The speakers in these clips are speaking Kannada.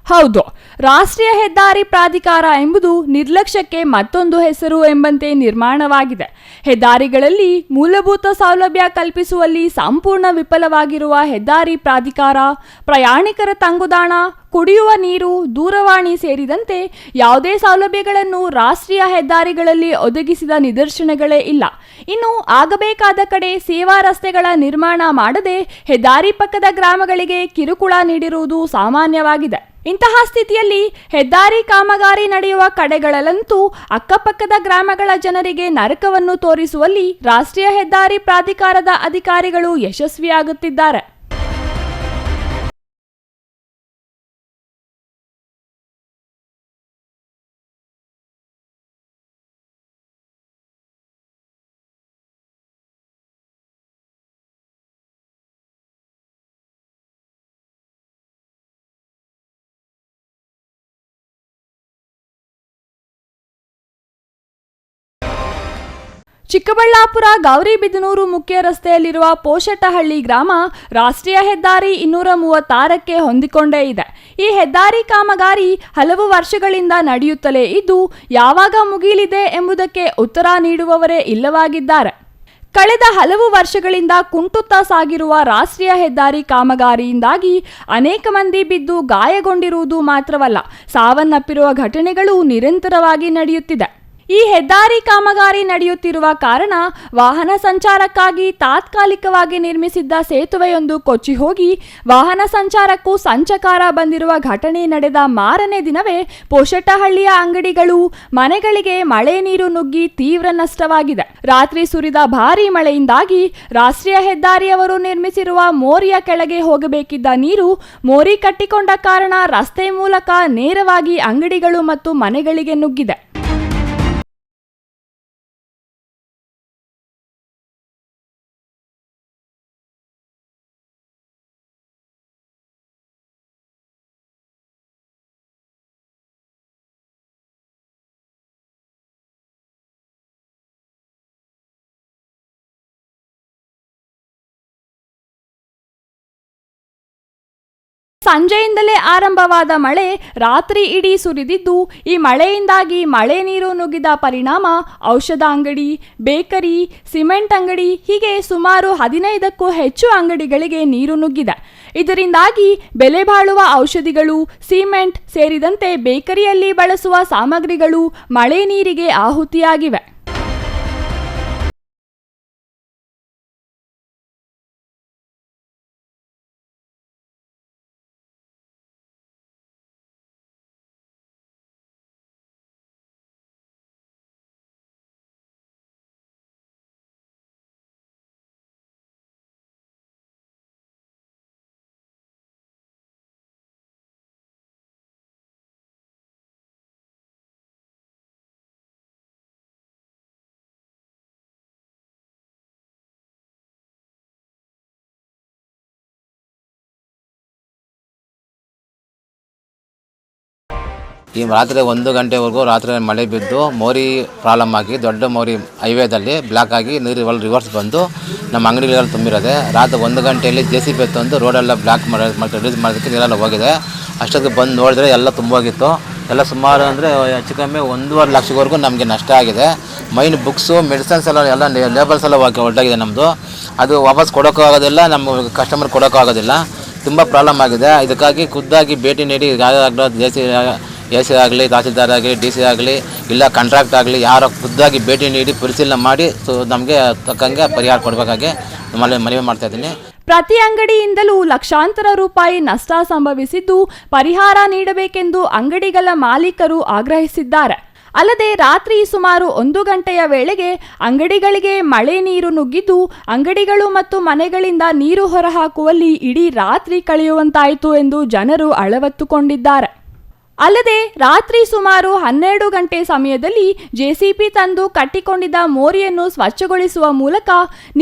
ಹೌದು, ರಾಷ್ಟ್ರೀಯ ಹೆದ್ದಾರಿ ಪ್ರಾಧಿಕಾರ ಎಂಬುದು ನಿರ್ಲಕ್ಷ್ಯಕ್ಕೆ ಮತ್ತೊಂದು ಹೆಸರು ಎಂಬಂತೆ ನಿರ್ಮಾಣವಾಗಿದೆ. ಹೆದ್ದಾರಿಗಳಲ್ಲಿ ಮೂಲಭೂತ ಸೌಲಭ್ಯ ಕಲ್ಪಿಸುವಲ್ಲಿ ಸಂಪೂರ್ಣ ವಿಫಲವಾಗಿರುವ ಹೆದ್ದಾರಿ ಪ್ರಾಧಿಕಾರ ಪ್ರಯಾಣಿಕರ ತಂಗುದಾಣ, ಕುಡಿಯುವ ನೀರು, ದೂರವಾಣಿ ಸೇರಿದಂತೆ ಯಾವುದೇ ಸೌಲಭ್ಯಗಳನ್ನು ರಾಷ್ಟ್ರೀಯ ಹೆದ್ದಾರಿಗಳಲ್ಲಿ ಒದಗಿಸಿದ ನಿದರ್ಶನಗಳೇ ಇಲ್ಲ. ಇನ್ನು ಆಗಬೇಕಾದ ಕಡೆ ಸೇವಾ ರಸ್ತೆಗಳ ನಿರ್ಮಾಣ ಮಾಡದೆ ಹೆದ್ದಾರಿ ಪಕ್ಕದ ಗ್ರಾಮಗಳಿಗೆ ಕಿರುಕುಳ ನೀಡಿರುವುದು ಸಾಮಾನ್ಯವಾಗಿದೆ. ಇಂತಹ ಸ್ಥಿತಿಯಲ್ಲಿ ಹೆದ್ದಾರಿ ಕಾಮಗಾರಿ ನಡೆಯುವ ಕಡೆಗಳಲ್ಲಂತೂ ಅಕ್ಕಪಕ್ಕದ ಗ್ರಾಮಗಳ ಜನರಿಗೆ ನರಕವನ್ನು ತೋರಿಸುವಲ್ಲಿ ರಾಷ್ಟ್ರೀಯ ಹೆದ್ದಾರಿ ಪ್ರಾಧಿಕಾರದ ಅಧಿಕಾರಿಗಳು ಯಶಸ್ವಿಯಾಗುತ್ತಿದ್ದಾರೆ. ಚಿಕ್ಕಬಳ್ಳಾಪುರ ಗೌರಿಬಿದನೂರು ಮುಖ್ಯ ರಸ್ತೆಯಲ್ಲಿರುವ ಪೋಷಟಹಳ್ಳಿ ಗ್ರಾಮ ರಾಷ್ಟ್ರೀಯ ಹೆದ್ದಾರಿ 236ಕ್ಕೆ ಹೊಂದಿಕೊಂಡೇ ಇದೆ. ಈ ಹೆದ್ದಾರಿ ಕಾಮಗಾರಿ ಹಲವು ವರ್ಷಗಳಿಂದ ನಡೆಯುತ್ತಲೇ ಇದ್ದು ಯಾವಾಗ ಮುಗಿಯಲಿದೆ ಎಂಬುದಕ್ಕೆ ಉತ್ತರ ನೀಡುವವರೇ ಇಲ್ಲವಾಗಿದ್ದಾರೆ. ಕಳೆದ ಹಲವು ವರ್ಷಗಳಿಂದ ಕುಂಟುತ್ತಾ ಸಾಗಿರುವ ರಾಷ್ಟ್ರೀಯ ಹೆದ್ದಾರಿ ಕಾಮಗಾರಿಯಿಂದಾಗಿ ಅನೇಕ ಮಂದಿ ಬಿದ್ದು ಗಾಯಗೊಂಡಿರುವುದು ಮಾತ್ರವಲ್ಲ, ಸಾವನ್ನಪ್ಪಿರುವ ಘಟನೆಗಳು ನಿರಂತರವಾಗಿ ನಡೆಯುತ್ತಿದೆ. ಈ ಹೆದ್ದಾರಿ ಕಾಮಗಾರಿ ನಡೆಯುತ್ತಿರುವ ಕಾರಣ ವಾಹನ ಸಂಚಾರಕ್ಕಾಗಿ ತಾತ್ಕಾಲಿಕವಾಗಿ ನಿರ್ಮಿಸಿದ್ದ ಸೇತುವೆಯೊಂದು ಕೊಚ್ಚಿ ಹೋಗಿ ವಾಹನ ಸಂಚಾರಕ್ಕೂ ಸಂಚಕಾರ ಬಂದಿರುವ ಘಟನೆ ನಡೆದ ಮಾರನೇ ದಿನವೇ ಪೋಷಟಹಳ್ಳಿಯ ಅಂಗಡಿಗಳು, ಮನೆಗಳಿಗೆ ಮಳೆ ನೀರು ನುಗ್ಗಿ ತೀವ್ರ ನಷ್ಟವಾಗಿದೆ. ರಾತ್ರಿ ಸುರಿದ ಭಾರೀ ಮಳೆಯಿಂದಾಗಿ ರಾಷ್ಟ್ರೀಯ ಹೆದ್ದಾರಿಯವರು ನಿರ್ಮಿಸಿರುವ ಮೋರಿಯ ಕೆಳಗೆ ಹೋಗಬೇಕಿದ್ದ ನೀರು ಮೋರಿ ಕಟ್ಟಿಕೊಂಡ ಕಾರಣ ರಸ್ತೆ ಮೂಲಕ ನೇರವಾಗಿ ಅಂಗಡಿಗಳು ಮತ್ತು ಮನೆಗಳಿಗೆ ನುಗ್ಗಿದೆ. ಸಂಜೆಯಿಂದಲೇ ಆರಂಭವಾದ ಮಳೆ ರಾತ್ರಿ ಇಡೀ ಸುರಿದಿದ್ದು, ಈ ಮಳೆಯಿಂದಾಗಿ ಮಳೆ ನೀರು ನುಗ್ಗಿದ ಪರಿಣಾಮ ಔಷಧ ಅಂಗಡಿ, ಬೇಕರಿ, ಸಿಮೆಂಟ್ ಅಂಗಡಿ ಹೀಗೆ ಸುಮಾರು 15ಕ್ಕೂ ಹೆಚ್ಚು ಅಂಗಡಿಗಳಿಗೆ ನೀರು ನುಗ್ಗಿದೆ. ಇದರಿಂದಾಗಿ ಬೆಲೆ ಬಾಳುವ ಔಷಧಿಗಳು, ಸಿಮೆಂಟ್ ಸೇರಿದಂತೆ ಬೇಕರಿಯಲ್ಲಿ ಬಳಸುವ ಸಾಮಗ್ರಿಗಳು ಮಳೆ ನೀರಿಗೆ ಆಹುತಿಯಾಗಿವೆ. ಈ ರಾತ್ರಿ 1 ಗಂಟೆವರೆಗೂ ರಾತ್ರಿ ಮಳೆ ಬಿದ್ದು ಮೋರಿ ಪ್ರಾಬ್ಲಮ್ ಆಗಿ ದೊಡ್ಡ ಮೋರಿ ಹೈವೇದಲ್ಲಿ ಬ್ಲಾಕ್ ಆಗಿ ನೀರು ರಿವರ್ಸ್ ಬಂದು ನಮ್ಮ ಅಂಗಡಿಗಳೆಲ್ಲ ತುಂಬಿರೋದೆ. ರಾತ್ರಿ 1 ಗಂಟೆಯಲ್ಲಿ JCB ತಂದು ರೋಡೆಲ್ಲ ಬ್ಲಾಕ್ ರಿಲೀಸ್ ಮಾಡೋದಕ್ಕೆ ನೀರೆಲ್ಲ ಹೋಗಿದೆ. ಅಷ್ಟೊತ್ತಿಗೆ ಬಂದು ನೋಡಿದ್ರೆ ಎಲ್ಲ ತುಂಬೋಗಿತ್ತು. ಎಲ್ಲ ಸುಮಾರು ಅಂದರೆ ಹೆಚ್ಚು ಕಮ್ಮಿ 1.5 ಲಕ್ಷವರೆಗೂ ನಮಗೆ ನಷ್ಟ ಆಗಿದೆ. ಮೈನ್ ಬುಕ್ಸು, ಮೆಡಿಸಿನ್ಸ್ ಎಲ್ಲ ಲೇಬಲ್ಸ್ ಎಲ್ಲ ಹೊರಟಾಗಿದೆ ನಮ್ಮದು. ಅದು ವಾಪಸ್ ಕೊಡೋಕ್ಕೂ ಆಗೋದಿಲ್ಲ, ನಮ್ಮ ಕಸ್ಟಮರ್ ಕೊಡೋಕ್ಕೂ ಆಗೋದಿಲ್ಲ. ತುಂಬ ಪ್ರಾಬ್ಲಮ್ ಆಗಿದೆ. ಇದಕ್ಕಾಗಿ ಖುದ್ದಾಗಿ ಭೇಟಿ ನೀಡಿ AC ಆಗಲಿ, ತಹಸೀಲ್ದಾರ್ ಆಗಲಿ, DC ಆಗಲಿ, ಇಲ್ಲ ಕಾಂಟ್ರಾಕ್ಟ್ ಆಗಲಿ, ಯಾರೋ ಖುದ್ದಾಗಿ ಭೇಟಿ ನೀಡಿ ಪರಿಶೀಲನೆ ಮಾಡಿ ನಮಗೆ ತಕ್ಕಂಗೆ ಪರಿಹಾರ ಕೊಡಬೇಕಾಗಿ ಮನವಿ ಮಾಡ್ತಾ ಇದ್ದೀನಿ. ಪ್ರತಿ ಅಂಗಡಿಯಿಂದಲೂ ಲಕ್ಷಾಂತರ ರೂಪಾಯಿ ನಷ್ಟ ಸಂಭವಿಸಿದ್ದು, ಪರಿಹಾರ ನೀಡಬೇಕೆಂದು ಅಂಗಡಿಗಳ ಮಾಲೀಕರು ಆಗ್ರಹಿಸಿದ್ದಾರೆ. ಅಲ್ಲದೆ ರಾತ್ರಿ ಸುಮಾರು 1 ಗಂಟೆಯ ವೇಳೆಗೆ ಅಂಗಡಿಗಳಿಗೆ ಮಳೆ ನೀರು ನುಗ್ಗಿದ್ದು, ಅಂಗಡಿಗಳು ಮತ್ತು ಮನೆಗಳಿಂದ ನೀರು ಹೊರಹಾಕುವಲ್ಲಿ ಇಡೀ ರಾತ್ರಿ ಕಳೆಯುವಂತಾಯಿತು ಎಂದು ಜನರು ಅಳವತ್ತುಕೊಂಡಿದ್ದಾರೆ. ಅಲ್ಲದೆ ರಾತ್ರಿ ಸುಮಾರು 12 ಗಂಟೆ ಸಮಯದಲ್ಲಿ ಜೆಸಿಬಿ ತಂದು ಕಟ್ಟಿಕೊಂಡಿದ್ದ ಮೋರಿಯನ್ನು ಸ್ವಚ್ಛಗೊಳಿಸುವ ಮೂಲಕ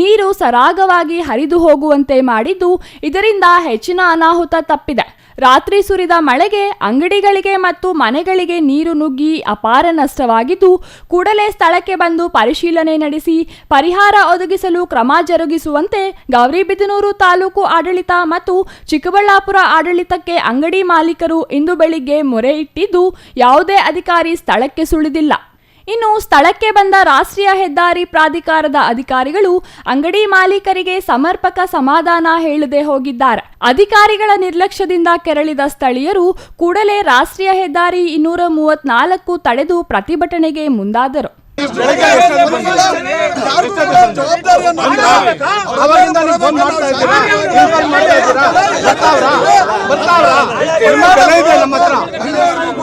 ನೀರು ಸರಾಗವಾಗಿ ಹರಿದು ಹೋಗುವಂತೆ ಮಾಡಿದ್ದು, ಇದರಿಂದ ಹೆಚ್ಚಿನ ಅನಾಹುತ ತಪ್ಪಿದೆ. ರಾತ್ರಿ ಸುರಿದ ಮಳೆಗೆ ಅಂಗಡಿಗಳಿಗೆ ಮತ್ತು ಮನೆಗಳಿಗೆ ನೀರು ನುಗ್ಗಿ ಅಪಾರ ನಷ್ಟವಾಗಿದ್ದು, ಕೂಡಲೇ ಸ್ಥಳಕ್ಕೆ ಬಂದು ಪರಿಶೀಲನೆ ನಡೆಸಿ ಪರಿಹಾರ ಒದಗಿಸಲು ಕ್ರಮ ಜರುಗಿಸುವಂತೆ ಗೌರಿಬಿದನೂರು ತಾಲೂಕು ಆಡಳಿತ ಮತ್ತು ಚಿಕ್ಕಬಳ್ಳಾಪುರ ಆಡಳಿತಕ್ಕೆ ಅಂಗಡಿ ಮಾಲೀಕರು ಇಂದು ಬೆಳಿಗ್ಗೆ ಮೊರೆ ಇಟ್ಟಿದ್ದು, ಯಾವುದೇ ಅಧಿಕಾರಿ ಸ್ಥಳಕ್ಕೆ ಸುಳಿದಿಲ್ಲ. ಇನ್ನು ಸ್ಥಳಕ್ಕೆ ಬಂದ ರಾಷ್ಟ್ರೀಯ ಹೆದ್ದಾರಿ ಪ್ರಾಧಿಕಾರದ ಅಧಿಕಾರಿಗಳು ಅಂಗಡಿ ಮಾಲೀಕರಿಗೆ ಸಮರ್ಪಕ ಸಮಾಧಾನ ಹೇಳದೆ ಹೋಗಿದ್ದಾರೆ. ಅಧಿಕಾರಿಗಳ ನಿರ್ಲಕ್ಷ್ಯದಿಂದ ಕೆರಳಿದ ಸ್ಥಳೀಯರು ಕೂಡಲೇ ರಾಷ್ಟ್ರೀಯ ಹೆದ್ದಾರಿ 234 ತಡೆದು ಪ್ರತಿಭಟನೆಗೆ ಮುಂದಾದರು.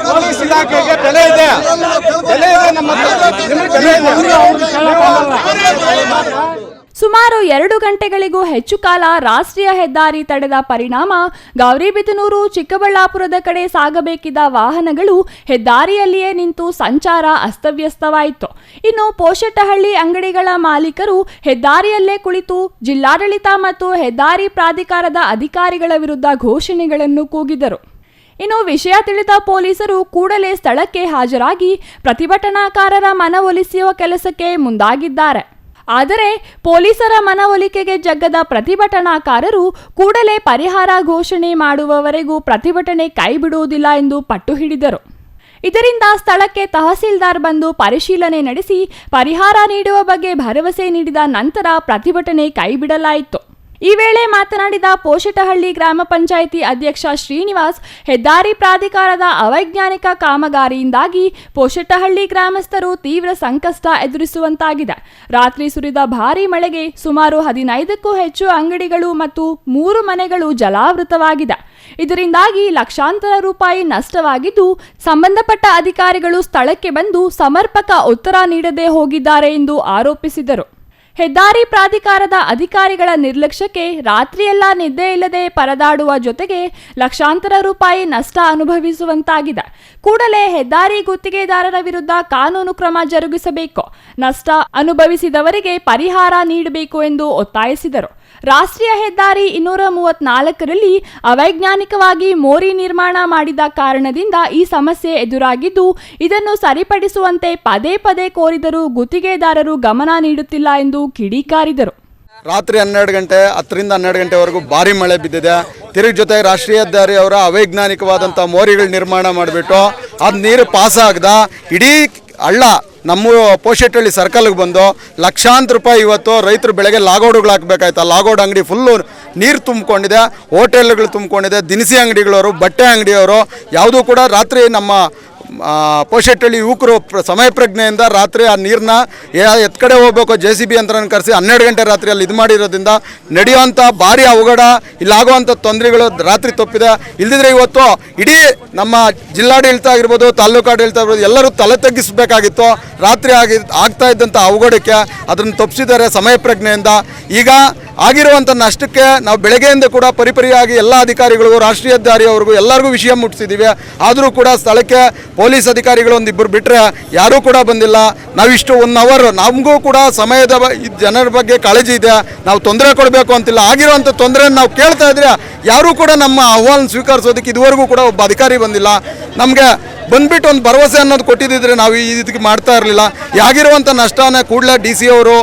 ಪೊಲೀಸ್ ಇಲಾಖೆಗೆ ಬೆಲೆ ಇದೆ, ನಮ್ಮ ಸುಮಾರು 2 ಗಂಟೆಗಳಿಗೂ ಹೆಚ್ಚು ಕಾಲ ರಾಷ್ಟ್ರೀಯ ಹೆದ್ದಾರಿ ತಡೆದ ಪರಿಣಾಮ ಗೌರಿಬಿದನೂರು ಚಿಕ್ಕಬಳ್ಳಾಪುರದ ಕಡೆ ಸಾಗಬೇಕಿದ್ದ ವಾಹನಗಳು ಹೆದ್ದಾರಿಯಲ್ಲಿಯೇ ನಿಂತು ಸಂಚಾರ ಅಸ್ತವ್ಯಸ್ತವಾಯಿತು. ಇನ್ನು ಪೋಷಟಹಳ್ಳಿ ಅಂಗಡಿಗಳ ಮಾಲೀಕರು ಹೆದ್ದಾರಿಯಲ್ಲೇ ಕುಳಿತು ಜಿಲ್ಲಾಡಳಿತ ಮತ್ತು ಹೆದ್ದಾರಿ ಪ್ರಾಧಿಕಾರದ ಅಧಿಕಾರಿಗಳ ವಿರುದ್ಧ ಘೋಷಣೆಗಳನ್ನು ಕೂಗಿದರು. ಇನ್ನು ವಿಷಯ ತಿಳಿದ ಪೊಲೀಸರು ಕೂಡಲೇ ಸ್ಥಳಕ್ಕೆ ಹಾಜರಾಗಿ ಪ್ರತಿಭಟನಾಕಾರರ ಮನವೊಲಿಸುವ ಕೆಲಸಕ್ಕೆ ಮುಂದಾಗಿದ್ದಾರೆ. ಆದರೆ ಪೊಲೀಸರ ಮನವೊಲಿಕೆಗೆ ಜಗ್ಗದ ಪ್ರತಿಭಟನಾಕಾರರು ಕೂಡಲೇ ಪರಿಹಾರ ಘೋಷಣೆ ಮಾಡುವವರೆಗೂ ಪ್ರತಿಭಟನೆ ಕೈಬಿಡುವುದಿಲ್ಲ ಎಂದು ಪಟ್ಟು ಹಿಡಿದರು. ಇದರಿಂದ ಸ್ಥಳಕ್ಕೆ ತಹಸೀಲ್ದಾರ್ ಬಂದು ಪರಿಶೀಲನೆ ನಡೆಸಿ ಪರಿಹಾರ ನೀಡುವ ಬಗ್ಗೆ ಭರವಸೆ ನೀಡಿದ ನಂತರ ಪ್ರತಿಭಟನೆ ಕೈಬಿಡಲಾಯಿತು. ಈ ವೇಳೆ ಮಾತನಾಡಿದ ಪೋಷಟಹಳ್ಳಿ ಗ್ರಾಮ ಪಂಚಾಯಿತಿ ಅಧ್ಯಕ್ಷ ಶ್ರೀನಿವಾಸ್, ಹೆದ್ದಾರಿ ಪ್ರಾಧಿಕಾರದ ಅವೈಜ್ಞಾನಿಕ ಕಾಮಗಾರಿಯಿಂದಾಗಿ ಪೋಷಟಹಳ್ಳಿ ಗ್ರಾಮಸ್ಥರು ತೀವ್ರ ಸಂಕಷ್ಟ ಎದುರಿಸುವಂತಾಗಿದೆ. ರಾತ್ರಿ ಸುರಿದ ಭಾರೀ ಮಳೆಗೆ ಸುಮಾರು 15ಕ್ಕೂ ಹೆಚ್ಚು ಅಂಗಡಿಗಳು ಮತ್ತು 3 ಮನೆಗಳು ಜಲಾವೃತವಾಗಿದೆ. ಇದರಿಂದಾಗಿ ಲಕ್ಷಾಂತರ ರೂಪಾಯಿ ನಷ್ಟವಾಗಿದ್ದು, ಸಂಬಂಧಪಟ್ಟ ಅಧಿಕಾರಿಗಳು ಸ್ಥಳಕ್ಕೆ ಬಂದು ಸಮರ್ಪಕ ಉತ್ತರ ನೀಡದೆ ಹೋಗಿದ್ದಾರೆ ಎಂದು ಆರೋಪಿಸಿದರು. ಹೆದ್ದಾರಿ ಪ್ರಾಧಿಕಾರದ ಅಧಿಕಾರಿಗಳ ನಿರ್ಲಕ್ಷ್ಯಕ್ಕೆ ರಾತ್ರಿಯೆಲ್ಲ ನಿದ್ದೆ ಇಲ್ಲದೆ ಪರದಾಡುವ ಜೊತೆಗೆ ಲಕ್ಷಾಂತರ ರೂಪಾಯಿ ನಷ್ಟ ಅನುಭವಿಸುವಂತಾಗಿದೆ. ಕೂಡಲೇ ಹೆದ್ದಾರಿ ಗುತ್ತಿಗೆದಾರರ ವಿರುದ್ಧ ಕಾನೂನು ಕ್ರಮ ಜರುಗಿಸಬೇಕು, ನಷ್ಟ ಅನುಭವಿಸಿದವರಿಗೆ ಪರಿಹಾರ ನೀಡಬೇಕು ಎಂದು ಒತ್ತಾಯಿಸಿದರು. ರಾಷ್ಟ್ರೀಯ ಹೆದ್ದಾರಿ 234ರಲ್ಲಿ ಅವೈಜ್ಞಾನಿಕವಾಗಿ ಮೋರಿ ನಿರ್ಮಾಣ ಮಾಡಿದ ಕಾರಣದಿಂದ ಈ ಸಮಸ್ಯೆ ಎದುರಾಗಿದ್ದು, ಇದನ್ನು ಸರಿಪಡಿಸುವಂತೆ ಪದೇ ಪದೇ ಕೋರಿದರೂ ಗುತ್ತಿಗೆದಾರರು ಗಮನ ನೀಡುತ್ತಿಲ್ಲ ಎಂದು ಕಿಡಿಕಾರಿದರು. ರಾತ್ರಿ 12 ಗಂಟೆ 10ರಿಂದ 12 ಗಂಟೆವರೆಗೂ ಭಾರಿ ಮಳೆ ಬಿದ್ದಿದೆ. ತಿರುಗಿ ಜೊತೆ ರಾಷ್ಟ್ರೀಯ ಹೆದ್ದಾರಿ ಅವರ ಅವೈಜ್ಞಾನಿಕವಾದಂಥ ಮೋರಿಗಳು ನಿರ್ಮಾಣ ಮಾಡಿಬಿಟ್ಟು ಅದು ನೀರು ಪಾಸ್ ಆಗದ ಇಡೀ ಹಳ್ಳ ನಮ್ಮ ಪೋಷಟಹಳ್ಳಿ ಸರ್ಕಲ್ಗೆ ಬಂದು ಲಕ್ಷಾಂತರ ರೂಪಾಯಿ ಇವತ್ತು ರೈತರು ಬೆಳಗ್ಗೆ ಲಾಗೋಡುಗಳು ಹಾಕಬೇಕಾಯ್ತು. ಆ ಲಾಗೋಡ್ ಅಂಗಡಿ ಫುಲ್ಲು ನೀರು ತುಂಬಿಕೊಂಡಿದೆ, ಹೋಟೆಲ್ಗಳು ತುಂಬಿಕೊಂಡಿದೆ, ದಿನಸಿ ಅಂಗಡಿಗಳವರು, ಬಟ್ಟೆ ಅಂಗಡಿಯವರು ಯಾವುದೂ ಕೂಡ ರಾತ್ರಿ ನಮ್ಮ ಪೋಷಟಹಳ್ಳಿ ಯುವಕರು ಸಮಯ ಪ್ರಜ್ಞೆಯಿಂದ ರಾತ್ರಿ ಆ ನೀರನ್ನ ಎತ್ ಕಡೆ ಹೋಗ್ಬೇಕು JCB ಅಂತ ಕರೆಸಿ 12 ಗಂಟೆ ರಾತ್ರಿ ಅಲ್ಲಿ ಇದು ಮಾಡಿರೋದ್ರಿಂದ ನಡೆಯುವಂಥ ಭಾರಿ ಅವಘಡ, ಇಲ್ಲಾಗುವಂಥ ತೊಂದರೆಗಳು ರಾತ್ರಿ ತಪ್ಪಿದೆ. ಇಲ್ದಿದ್ರೆ ಇವತ್ತು ಇಡೀ ನಮ್ಮ ಜಿಲ್ಲಾಡಳಿತ ಆಗಿರ್ಬೋದು, ತಾಲೂಕು ಆಡಳಿತ ಆಗಿರ್ಬೋದು, ಎಲ್ಲರೂ ತಲೆ ತಗ್ಗಿಸಬೇಕಾಗಿತ್ತು. ರಾತ್ರಿ ಆಗ್ತಾ ಇದ್ದಂಥ ಅವಘಡಕ್ಕೆ ಅದನ್ನು ತಪ್ಪಿಸಿದ್ದಾರೆ ಸಮಯ ಪ್ರಜ್ಞೆಯಿಂದ. ಈಗ ಆಗಿರುವಂಥ ನಷ್ಟಕ್ಕೆ ನಾವು ಬೆಳಗ್ಗೆಯಿಂದ ಕೂಡ ಪರಿಪರಿಯಾಗಿ ಎಲ್ಲ ಅಧಿಕಾರಿಗಳಿಗೂ, ರಾಷ್ಟ್ರೀಯ ಹೆದ್ದಾರಿಯವ್ರಿಗೂ ಎಲ್ಲರಿಗೂ ವಿಷಯ ಮುಟ್ಟಿಸಿದ್ದೀವಿ. ಆದರೂ ಕೂಡ ಸ್ಥಳಕ್ಕೆ ಪೊಲೀಸ್ ಅಧಿಕಾರಿಗಳು ಒಂದಿಬ್ಬರು ಬಿಟ್ಟರೆ ಯಾರೂ ಕೂಡ ಬಂದಿಲ್ಲ. ನಾವಿಷ್ಟು 1 ಅವರ್ ನಮಗೂ ಕೂಡ ಸಮಯದ ಜನರ ಬಗ್ಗೆ ಕಾಳಜಿ ಇದೆ, ನಾವು ತೊಂದರೆ ಕೊಡಬೇಕು ಅಂತಿಲ್ಲ. ಆಗಿರುವಂಥ ತೊಂದರೆಯನ್ನು ನಾವು ಕೇಳ್ತಾ ಇದ್ರೆ ಯಾರೂ ಕೂಡ ನಮ್ಮ ಅಹವಾಲನ್ನು ಸ್ವೀಕರಿಸೋದಕ್ಕೆ ಇದುವರೆಗೂ ಕೂಡ ಒಬ್ಬ ಅಧಿಕಾರಿ ಬಂದಿಲ್ಲ. ನಮಗೆ ಬಂದ್ಬಿಟ್ಟು ಒಂದು ಭರವಸೆ ಅನ್ನೋದು ಕೊಟ್ಟಿದ್ದಿದ್ರೆ ನಾವು ಇದಕ್ಕೆ ಮಾಡ್ತಾ ಇರಲಿಲ್ಲ. ಆಗಿರುವಂಥ ನಷ್ಟನ ಕೂಡಲೇ DC ಅವರು,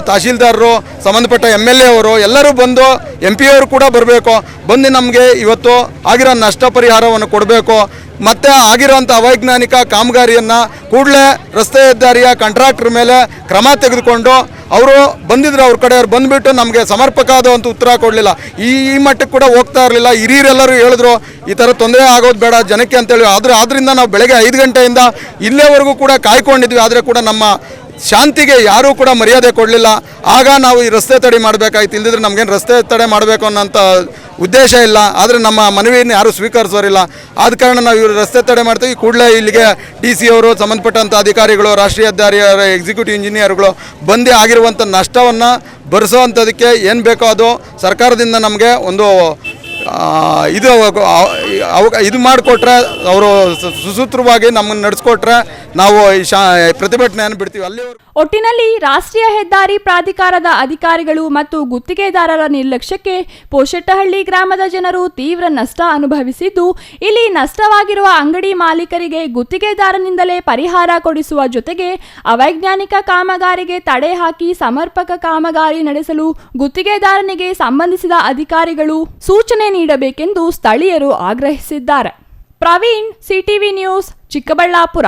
ತಹಶೀಲ್ದಾರರು, ಸಂಬಂಧಪಟ್ಟ MLA ಅವರು ಎಲ್ಲರೂ ಬಂದು MP ಅವರು ಕೂಡ ಬರಬೇಕು, ಬಂದು ನಮಗೆ ಇವತ್ತು ಆಗಿರೋ ನಷ್ಟ ಪರಿಹಾರವನ್ನು ಕೊಡಬೇಕು. ಮತ್ತು ಆಗಿರೋಂಥ ಅವೈಜ್ಞಾನಿಕ ಕಾಮಗಾರಿಯನ್ನು ಕೂಡಲೇ ರಸ್ತೆ ಹೆದ್ದಾರಿಯ ಕಾಂಟ್ರಾಕ್ಟರ್ ಮೇಲೆ ಕ್ರಮ ತೆಗೆದುಕೊಂಡು ಅವರು ಬಂದಿದ್ರು, ಅವ್ರ ಕಡೆಯವ್ರು ಬಂದುಬಿಟ್ಟು ನಮಗೆ ಸಮರ್ಪಕವಾದಂಥ ಉತ್ತರ ಕೊಡಲಿಲ್ಲ. ಈ ಮಟ್ಟಕ್ಕೆ ಕೂಡ ಹೋಗ್ತಾ ಇರಲಿಲ್ಲ. ಹಿರಿಯರೆಲ್ಲರೂ ಹೇಳಿದ್ರು ಈ ಥರ ತೊಂದರೆ ಆಗೋದು ಬೇಡ ಜನಕ್ಕೆ ಅಂತೇಳಿ. ಆದ್ದರಿಂದ ನಾವು ಬೆಳಗ್ಗೆ 5 ಗಂಟೆಯಿಂದ ಇಲ್ಲಿವರೆಗೂ ಕೂಡ ಕಾಯ್ಕೊಂಡಿದ್ವಿ. ಆದರೆ ಕೂಡ ನಮ್ಮ ಶಾಂತಿಗೆ ಯಾರೂ ಕೂಡ ಮರ್ಯಾದೆ ಕೊಡಲಿಲ್ಲ. ಆಗ ನಾವು ಈ ರಸ್ತೆ ತಡೆ ಮಾಡಬೇಕಾಯ್ತು. ಇಲ್ದಿದ್ರೆ ನಮಗೇನು ರಸ್ತೆ ತಡೆ ಮಾಡಬೇಕು ಅನ್ನೋಂಥ ಉದ್ದೇಶ ಇಲ್ಲ. ಆದರೆ ನಮ್ಮ ಮನವಿಯನ್ನು ಯಾರೂ ಸ್ವೀಕರಿಸೋರಿಲ್ಲ. ಆದ ಕಾರಣ ನಾವು ಇವರು ರಸ್ತೆ ತಡೆ ಮಾಡ್ತೀವಿ. ಕೂಡಲೇ ಇಲ್ಲಿಗೆ DC ಅವರು, ಸಂಬಂಧಪಟ್ಟಂಥ ಅಧಿಕಾರಿಗಳು, ರಾಷ್ಟ್ರೀಯ ಹೆದ್ದಾರಿಯವರ ಎಕ್ಸಿಕ್ಯೂಟಿವ್ ಇಂಜಿನಿಯರ್ಗಳು ಬಂದು ಆಗಿರುವಂಥ ನಷ್ಟವನ್ನು ಭರಿಸೋವಂಥದಕ್ಕೆ ಏನು ಬೇಕೋ ಅದು ಸರ್ಕಾರದಿಂದ ನಮಗೆ ಒಂದು ಇದು ಮಾಡಿಕೊಟ್ರೆ ಅವರು ಸುಸೂತ್ರವಾಗಿ ನಮ್ಮನ್ನು ನಡೆಸ್ಕೊಟ್ರೆ ನಾವು ಈ ಪ್ರತಿಭಟನೆಯನ್ನು ಬಿಡ್ತೀವಿ. ಅಲ್ಲಿವರೆಗೂ ಒಟ್ಟಿನಲ್ಲಿ ರಾಷ್ಟ್ರೀಯ ಹೆದ್ದಾರಿ ಪ್ರಾಧಿಕಾರದ ಅಧಿಕಾರಿಗಳು ಮತ್ತು ಗುತ್ತಿಗೆದಾರರ ನಿರ್ಲಕ್ಷ್ಯಕ್ಕೆ ಪೋಷೆಟ್ಟಹಳ್ಳಿ ಗ್ರಾಮದ ಜನರು ತೀವ್ರ ನಷ್ಟ ಅನುಭವಿಸಿದ್ದು, ಇಲ್ಲಿ ನಷ್ಟವಾಗಿರುವ ಅಂಗಡಿ ಮಾಲೀಕರಿಗೆ ಗುತ್ತಿಗೆದಾರನಿಂದಲೇ ಪರಿಹಾರ ಕೊಡಿಸುವ ಜೊತೆಗೆ ಅವೈಜ್ಞಾನಿಕ ಕಾಮಗಾರಿಗೆ ತಡೆ ಹಾಕಿ ಸಮರ್ಪಕ ಕಾಮಗಾರಿ ನಡೆಸಲು ಗುತ್ತಿಗೆದಾರನಿಗೆ ಸಂಬಂಧಿಸಿದ ಅಧಿಕಾರಿಗಳು ಸೂಚನೆ ನೀಡಬೇಕೆಂದು ಸ್ಥಳೀಯರು ಆಗ್ರಹಿಸಿದ್ದಾರೆ. Praveen, CTV news, Chikkaballapur.